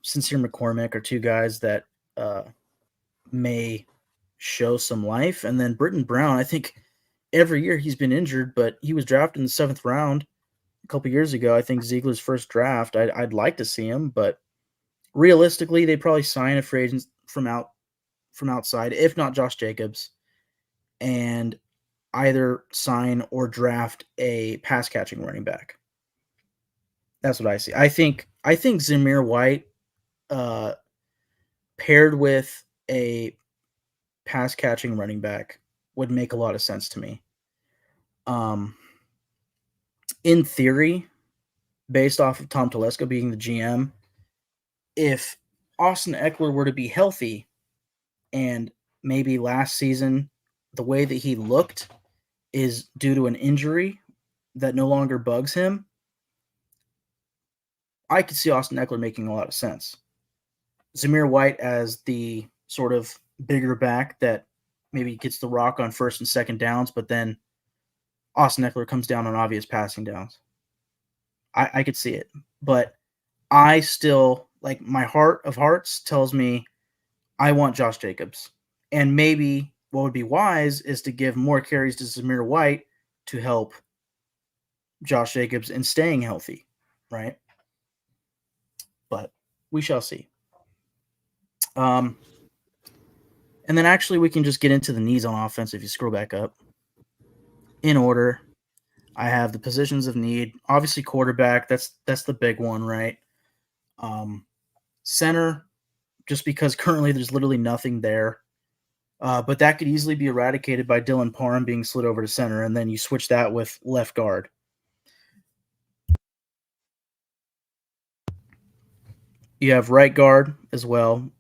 Sincere McCormick are two guys that uh, may show some life, and then Britton Brown. I think every year he's been injured, but he was drafted in the 7th round a couple years ago. I think Ziegler's first draft. I'd like to see him, but realistically, they probably sign a free agent from outside, if not Josh Jacobs, and either sign or draft a pass catching running back. That's what I see. I think Zamir White uh, paired with a pass catching running back would make a lot of sense to me. Um, in theory, based off of Tom Telesco being the GM, if Austin Eckler were to be healthy and maybe last season the way that he looked is due to an injury that no longer bugs him, I could see Austin Eckler making a lot of sense. Zamir White as the sort of bigger back that maybe gets the rock on first and second downs, but then Austin Eckler comes down on obvious passing downs. I could see it. But I still, like, my heart of hearts tells me I want Josh Jacobs. And maybe what would be wise is to give more carries to Zamir White to help Josh Jacobs and staying healthy, right? But we shall see. And then actually we can just get into the needs on offense if you scroll back up. In order, I have the positions of need. Obviously, quarterback. That's the big one, right? Center, just because currently there's literally nothing there. But that could easily be eradicated by Dylan Parham being slid over to center, and then you switch that with left guard. You have right guard as well.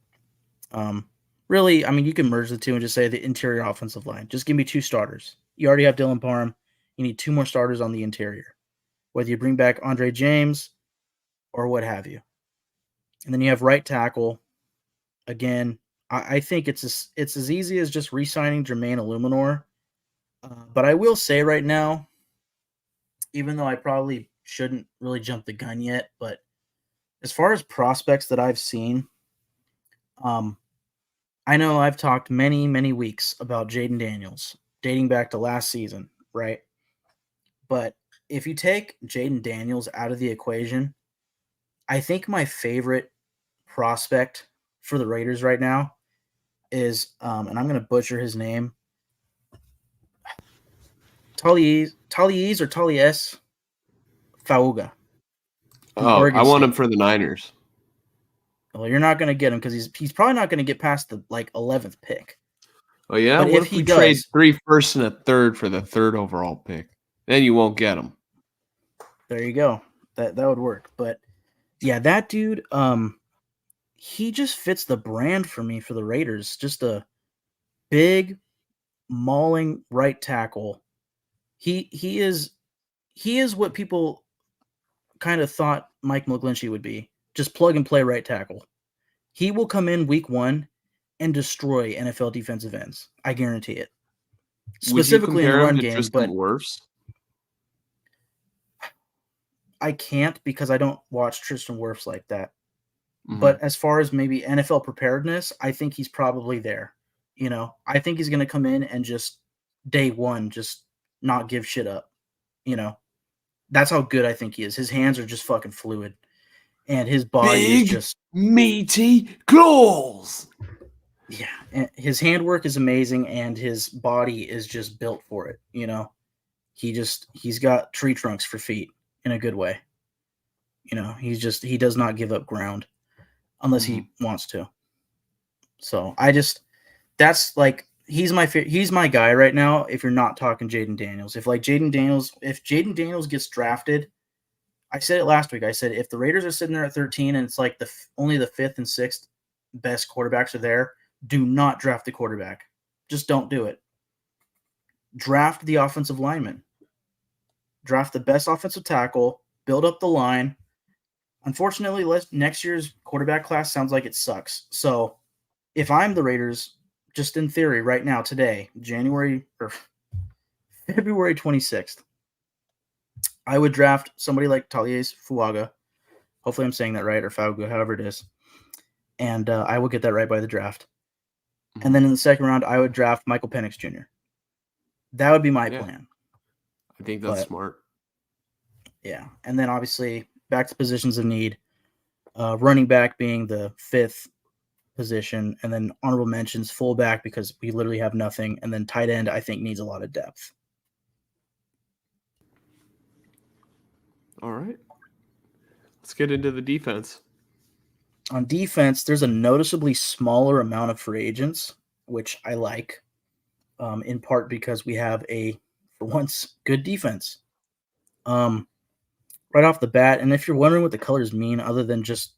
Really, I mean, you can merge the two and just say the interior offensive line. Just give me two starters. You already have Dylan Parham. You need two more starters on the interior, whether you bring back Andre James or what have you. And then you have right tackle. Again, I think it's as easy as just re-signing Jermaine Illuminor. But I will say right now, even though I probably shouldn't really jump the gun yet, but as far as prospects that I've seen, I know I've talked many, many weeks about Jaden Daniels dating back to last season, right? But if you take Jaden Daniels out of the equation, I think my favorite prospect for the Raiders right now is, and I'm going to butcher his name, Tallies or Tallies Fauga from Oh, I Oregon want him State. for the Niners. Well, you're not going to get him because he's probably not going to get past the 11th pick. Oh yeah, But what if if he we trade does, 3 firsts and a third for the third overall pick? Then you won't get him. there you go. That would work. But yeah, that dude, he just fits the brand for me for the Raiders. Just a big, mauling right tackle. He is what people kind of thought Mike McGlinchey would be. Just plug and play right tackle. He will come in week one and destroy NFL defensive ends. I guarantee it. Would you Specifically in the compare him run to game, Tristan but Wirfs? I can't because I don't watch Tristan Wirfs like that. Mm-hmm. But as far as maybe NFL preparedness, I think he's probably there. I think he's going to come in and just day one, just not give shit up. That's how good I think he is. His hands are just fucking fluid, and his body is Big, just meaty claws. yeah. And his handwork is amazing, and his body is just built for it. He's got tree trunks for feet in a good way. He does not give up ground unless Mm-hmm. he wants to. So that's he's my guy right now. If you're not talking Jaden Daniels, if Jaden Daniels gets drafted, I said it last week. I said if the Raiders are sitting there at 13 and it's like only the fifth and sixth best quarterbacks are there, do not draft the quarterback. Just don't do it. Draft the offensive lineman. Draft the best offensive tackle. Build up the line. Unfortunately, next year's quarterback class sounds like it sucks. So if I'm the Raiders, just in theory, right now, today, January or February 26th, I would draft somebody like Tallies Fuaga. Hopefully, I'm saying that right, or Fauga, however it is. And I will get that right by the draft. Mm-hmm. And then in the second round, I would draft Michael Penix Jr. That would be my Yeah, plan. I think that's But smart. yeah, and then obviously back to positions of need. Running back being the fifth position, and then honorable mentions fullback because we literally have nothing, and then tight end I think needs a lot of depth. All right, let's get into the defense. On defense, there's a noticeably smaller amount of free agents, which I like, in part because we have for once, good defense. Right off the bat, and if you're wondering what the colors mean, other than just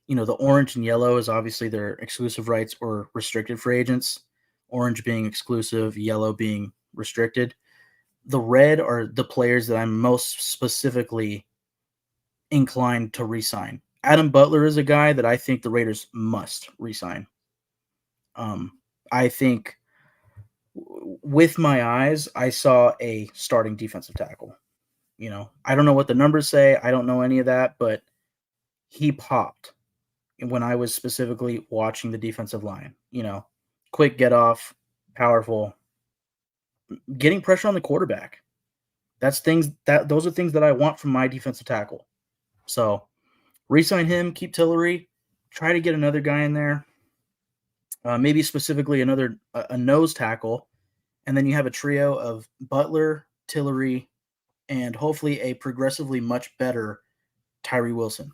the orange and yellow is obviously their exclusive rights or restricted free agents. Orange being exclusive, yellow being restricted. The red are the players that I'm most specifically inclined to re-sign. Adam Butler is a guy that I think the Raiders must re-sign. I think with my eyes, I saw a starting defensive tackle. I don't know what the numbers say. I don't know any of that, but he popped when I was specifically watching the defensive line. Quick get off, powerful, getting pressure on the quarterback. those are things that I want from my defensive tackle. So re-sign him, keep Tillery, try to get another guy in there, maybe specifically a nose tackle, and then you have a trio of Butler, Tillery, and hopefully a progressively much better Tyree Wilson.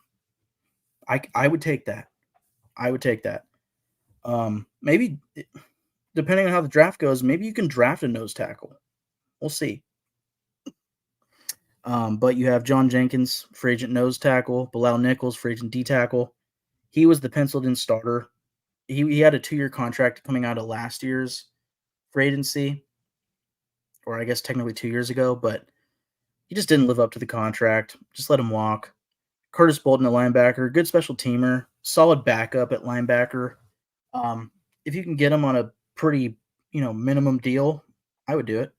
I would take that. I would take that. Maybe depending on how the draft goes, maybe you can draft a nose tackle. We'll see. But you have John Jenkins, free agent nose tackle, Bilal Nichols, free agent D tackle. He was the penciled in starter. He had a 2-year contract coming out of last year's free agency, or I guess technically 2 years ago, but he just didn't live up to the contract. Just let him walk. Curtis Bolton, a linebacker, good special teamer, solid backup at linebacker. If you can get him on a pretty, minimum deal, I would do it.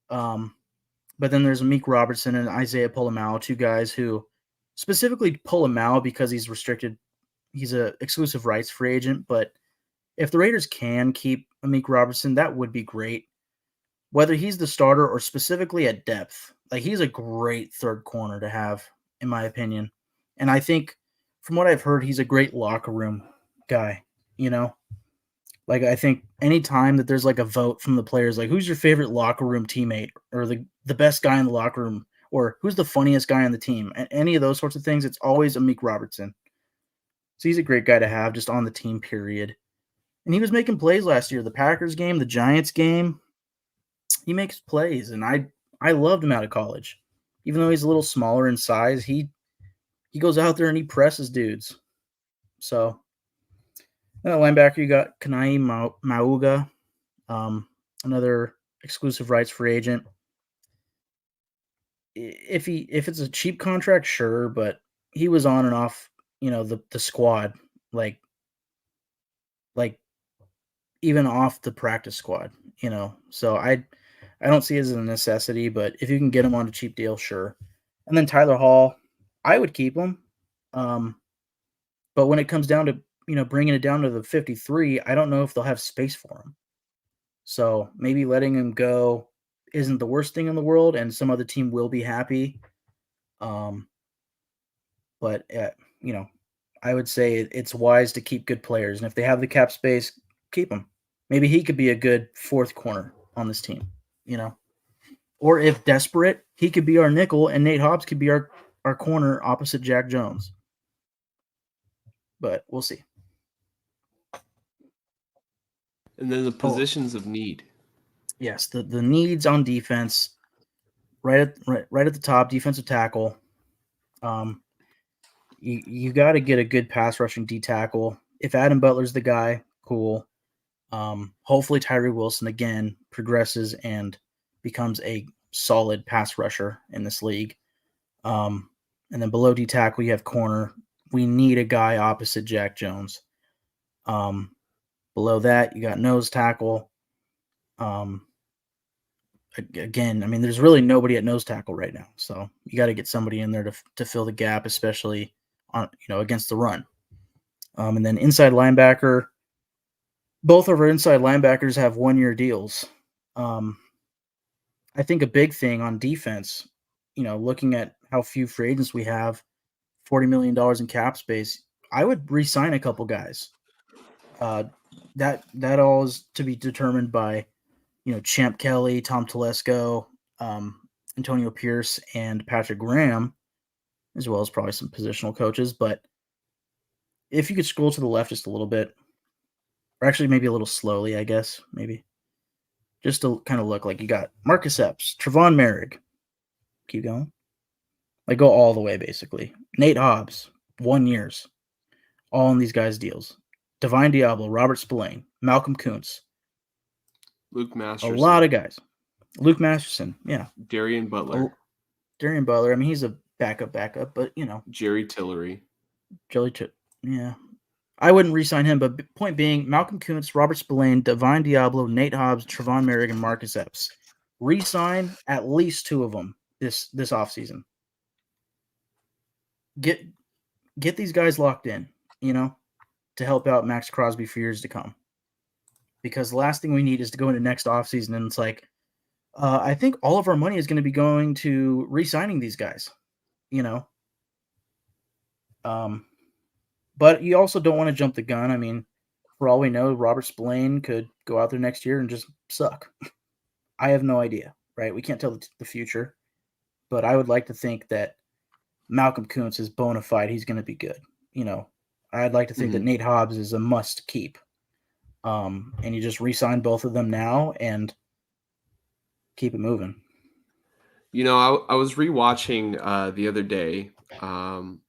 But then there's Meek Robertson and Isaiah Polamalu, two guys who specifically Polamalu because he's restricted. He's a exclusive rights free agent, but if the Raiders can keep Meek Robertson, that would be great. Whether he's the starter or specifically at depth, like he's a great third corner to have, in my opinion. And I think, from what I've heard, he's a great locker room guy. Like I think any time that there's like a vote from the players, like who's your favorite locker room teammate or the best guy in the locker room or who's the funniest guy on the team, and any of those sorts of things, it's always Meek Robertson. So he's a great guy to have just on the team, period. And he was making plays last year. The Packers game, the Giants game, he makes plays, and I loved him out of college. Even though he's a little smaller in size, he goes out there and he presses dudes. So, linebacker, you got Kanai Mauga, another exclusive rights free agent. If it's a cheap contract, sure, but he was on and off, the squad, like even off the practice squad, So I don't see it as a necessity, but if you can get him on a cheap deal, sure. And then Tyler Hall, I would keep him. But when it comes down to, bringing it down to the 53, I don't know if they'll have space for him. So maybe letting him go isn't the worst thing in the world, and some other team will be happy. But I would say it's wise to keep good players, and if they have the cap space, keep them. Maybe he could be a good fourth corner on this team, Or if desperate, he could be our nickel, and Nate Hobbs could be our corner opposite Jack Jones. But we'll see. And then the positions of need. Yes, the needs on defense, right at the top, defensive tackle. You got to get a good pass rushing D tackle. If Adam Butler's the guy, cool. Hopefully Tyree Wilson again progresses and becomes a solid pass rusher in this league. And then below D tackle, you have corner. We need a guy opposite Jack Jones. Below that, you got nose tackle. Again, I mean, there's really nobody at nose tackle right now, so you got to get somebody in there to fill the gap, especially on against the run. And then inside linebacker, both of our inside linebackers have 1-year deals. I think a big thing on defense, looking at how few free agents we have, $40 million in cap space, I would re-sign a couple guys. That all is to be determined by, Champ Kelly, Tom Telesco, Antonio Pierce, and Patrick Graham, as well as probably some positional coaches. But if you could scroll to the left just a little bit, or actually maybe a little slowly, I guess, maybe, just to kind of look like you got Marcus Epps, Trevon Merrick. Keep going. Like go all the way, basically. Nate Hobbs, 1 years. All in these guys' deals. Divine Diablo, Robert Spillane, Malcolm Kuntz. Luke Masterson. A lot of guys. Luke Masterson, yeah. Darian Butler. Darian Butler, I mean, he's a backup, but, Jerry Tillery. Yeah. I wouldn't re-sign him, but point being, Malcolm Kuntz, Robert Spillane, Divine Diablo, Nate Hobbs, Trevon Merrick, and Marcus Epps. Re-sign at least 2 of them this offseason. Get these guys locked in, to help out Max Crosby for years to come. Because the last thing we need is to go into next offseason and it's like, I think all of our money is going to be going to re-signing these guys. You know, um, but you also don't want to jump the gun. I mean, for all we know, Robert Spillane could go out there next year and just suck. I have no idea, right? We can't tell the future, but I would like to think that Malcolm Kuntz is bona fide. He's going to be good. You know, I'd like to think that Mhm. Nate Hobbs is a must keep. And you just re-sign both of them now and keep it moving. I was rewatching the other day, um,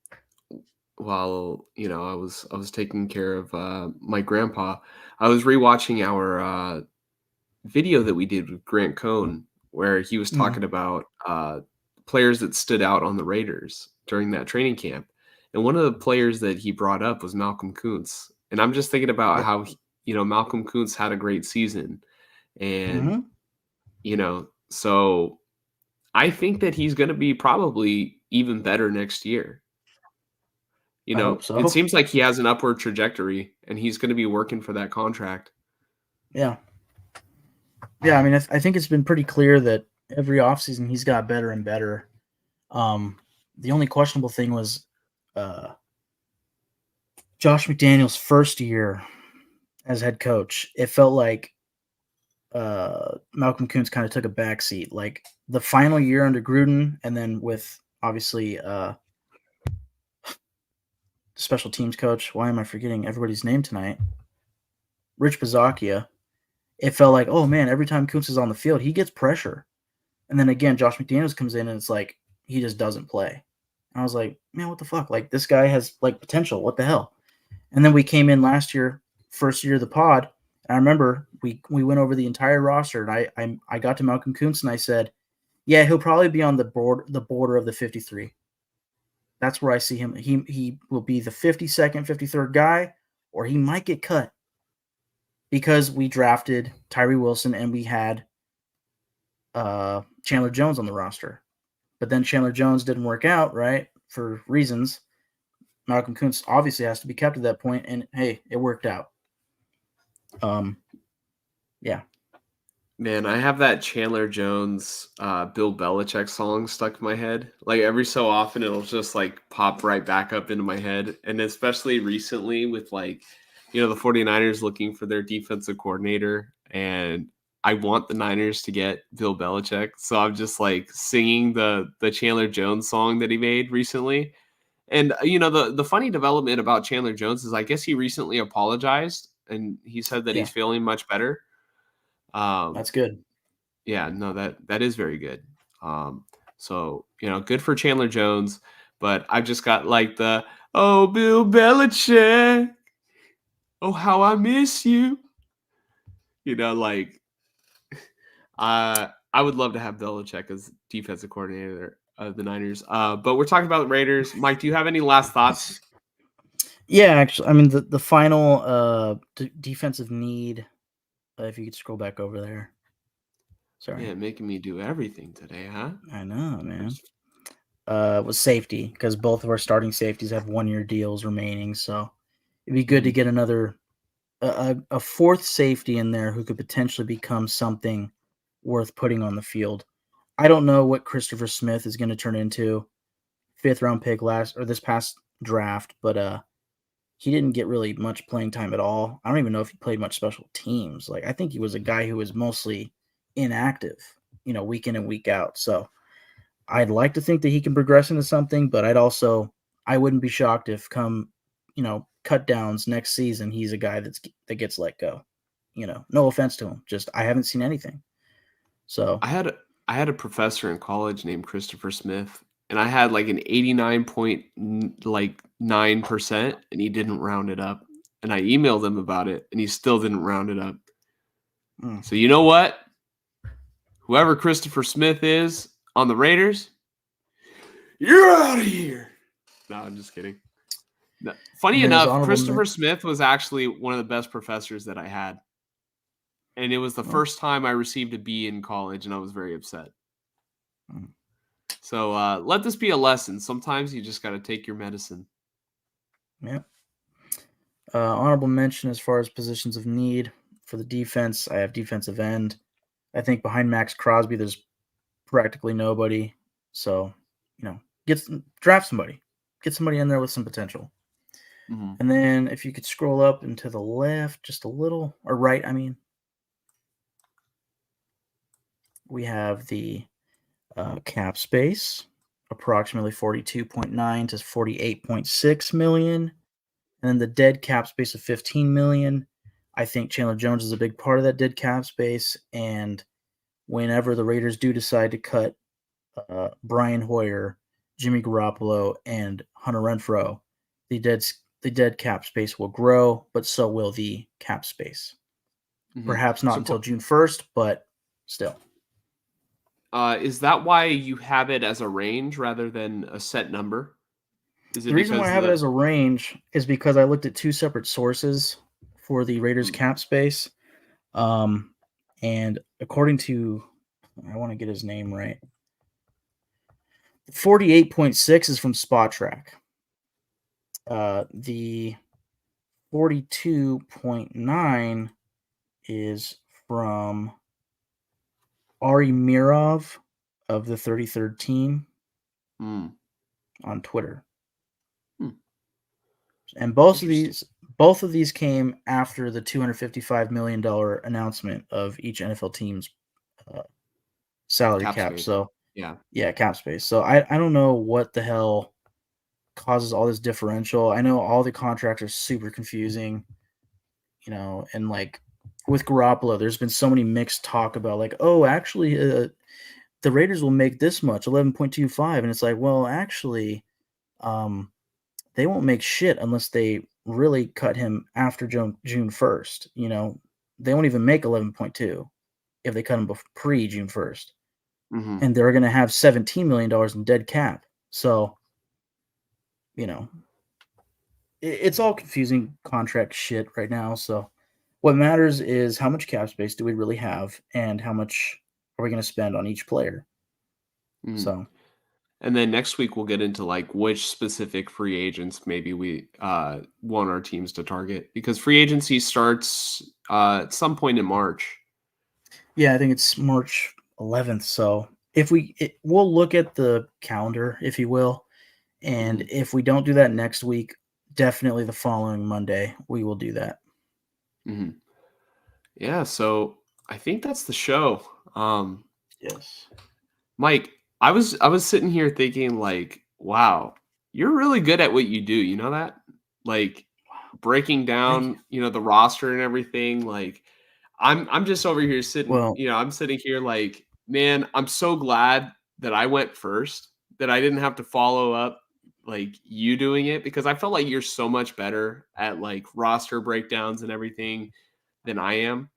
while I was taking care of my grandpa. I was rewatching our video that we did with Grant Cohn, where he was Mm, talking about players that stood out on the Raiders during that training camp. And one of the players that he brought up was Malcolm Kuntz. And I'm just thinking about yep. how Malcolm Kuntz had a great season, and Mm-hmm. so I think that he's going to be probably even better next year. I hope It so. seems like he has an upward trajectory, and he's going to be working for that contract. Yeah. Yeah. I mean, I think it's been pretty clear that every offseason he's got better and better. Um, the only questionable thing was uh, Josh McDaniels' first year as head coach. It felt like Malcolm Kuntz kind of took a backseat. Like the final year under Gruden, and then with obviously special teams coach. Why am I forgetting everybody's name tonight? Rich Bazakia. It felt like, oh man, every time Kuntz is on the field, he gets pressure. And then again, Josh McDaniels comes in and it's like he just doesn't play. And I was like, man, what the fuck? Like this guy has like potential. What the hell? And then we came in last year, first year of the pod. And I remember we went over the entire roster, and I got to Malcolm Kuntz and I said, yeah, he'll probably be on the border of the 53. That's where I see him. He will be the 52nd, 53rd guy, or he might get cut because we drafted Tyree Wilson and we had Chandler Jones on the roster. But then Chandler Jones didn't work out, right? For reasons. Malcolm Kuntz obviously has to be kept at that point, and hey, it worked out. Um, yeah, Man, I have that Chandler Jones, Bill Belichick song stuck in my head. Like every so often, it'll just like pop right back up into my head. And especially recently with the 49ers looking for their defensive coordinator. And I want the Niners to get Bill Belichick. So I'm just like singing the Chandler Jones song that he made recently. And the funny development about Chandler Jones is I guess he recently apologized and he said that yeah, he's feeling much better. Um, that's good. yeah, no, that is very good. So good for Chandler Jones, but I've just got like the "Oh, Bill Belichick, oh how I miss you." Like I would love to have Belichick as defensive coordinator of the Niners. But we're talking about the Raiders. Mike, do you have any last thoughts? Yeah, actually, I mean the final defensive need. If you could scroll back over there. Sorry, Man, making me do everything today, huh? I know, man. There's- Was safety because both of our starting safeties have 1 year deals remaining. So it'd be good to Mhm. get another a fourth safety in there who could potentially become something worth putting on the field. I don't know what Christopher Smith is going to turn into. Fifth round pick last or this past draft, but he didn't get really much playing time at all. I don't even know if he played much special teams. Like I think he was a guy who was mostly inactive, week in and week out. So I'd like to think that he can progress into something, but I wouldn't be shocked if come, cut downs next season he's a guy that gets let go. No offense to him, just I haven't seen anything. So I had a I had a professor in college named Christopher Smith, and I had like an 89.9%, and he didn't round it up. And I emailed him about it, and he still didn't round it up. mm, So you know what? Whoever Christopher Smith is on the Raiders, you're out of here. No, I'm just kidding. No. Funny and then his enough, honorable Christopher Smith was actually one of the best professors that I had. And it was the well, first time I received a B in college, and I was very upset. mm, So let this be a lesson. Sometimes you just got to take your medicine. yeah. Honorable mention as far as positions of need for the defense, I have defensive end. I think behind Max Crosby, there's practically nobody. So, draft somebody, get somebody in there with some potential. Mm-hmm. And then if you could scroll up and to the left just a little, or right, I mean, we have the cap space, approximately 42.9 to 48.6 million. And then the dead cap space of 15 million. I think Chandler Jones is a big part of that dead cap space. And whenever the Raiders do decide to cut Brian Hoyer, Jimmy Garoppolo, and Hunter Renfrow, the dead cap space will grow, but so will the cap space. Mm-hmm. Perhaps not So, until June 1st, but still. is that why you have it as a range rather than a set number? Is The it reason why I because have it the as a range is because I looked at two separate sources for the Raiders mm, cap space. Um, and according to, I want to get his name right, 48.6 is from Spot Track. The 42.9 is from Ari Mirov of the 33rd team mm, on Twitter. hmm, And interesting both of these came after the $255 million announcement of each NFL team's uh, salary cap cap. space? So Yeah. yeah, cap space. So I don't know what the hell causes all this differential. I know all the contracts are super confusing, and like with Garoppolo, there's been so many mixed talk about like, oh, actually, the Raiders will make this much, 11.25, and it's like, well, actually, um, they won't make shit unless they really cut him after June 1st. They won't even make 11.2 if they cut him pre June 1st, Mm-hmm. and they're going to have $17 million in dead cap. So, you know, it's all confusing contract shit right now. So, what matters is how much cap space do we really have, and how much are we going to spend on each player. Mm-hmm. So, And then next week we'll get into like which specific free agents maybe we want our teams to target because free agency starts at some point in March. yeah, I think it's March 11th. So, we'll look at the calendar, if you will, and Mm-hmm. if we don't do that next week, definitely the following Monday we will do that. Mm-hmm. Yeah, so I think that's the show. Yes. Mike, I was sitting here thinking like, wow, you're really good at what you do. You know that? Like breaking Thank you. down, the roster and everything. Like I'm just over here sitting, Well, I'm sitting here like, man, I'm so glad that I went first, that I didn't have to follow up like you doing it because I felt like you're so much better at like roster breakdowns and everything than I am.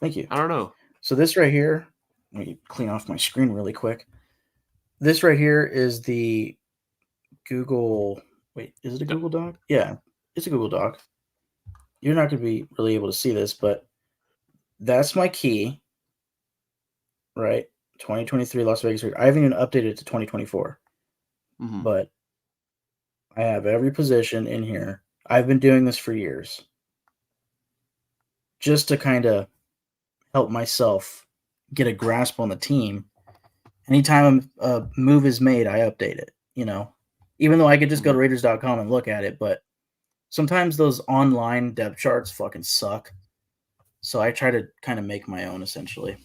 thank you. I don't know. So this right here, let me clean off my screen really quick. This right here is the Google. Wait, is it a Google Doc? Yeah, it's a Google Doc. You're not going to be really able to see this, but that's my key, right? 2023 Las Vegas. I haven't even updated it to 2024, Mhm. but I have every position in here. I've been doing this for years just to kind of help myself get a grasp on the team. Anytime a move is made, I update it, even though I could just go Mhm. to Raiders.com and look at it, but sometimes those online depth charts fucking suck. So I try to kind of make my own essentially.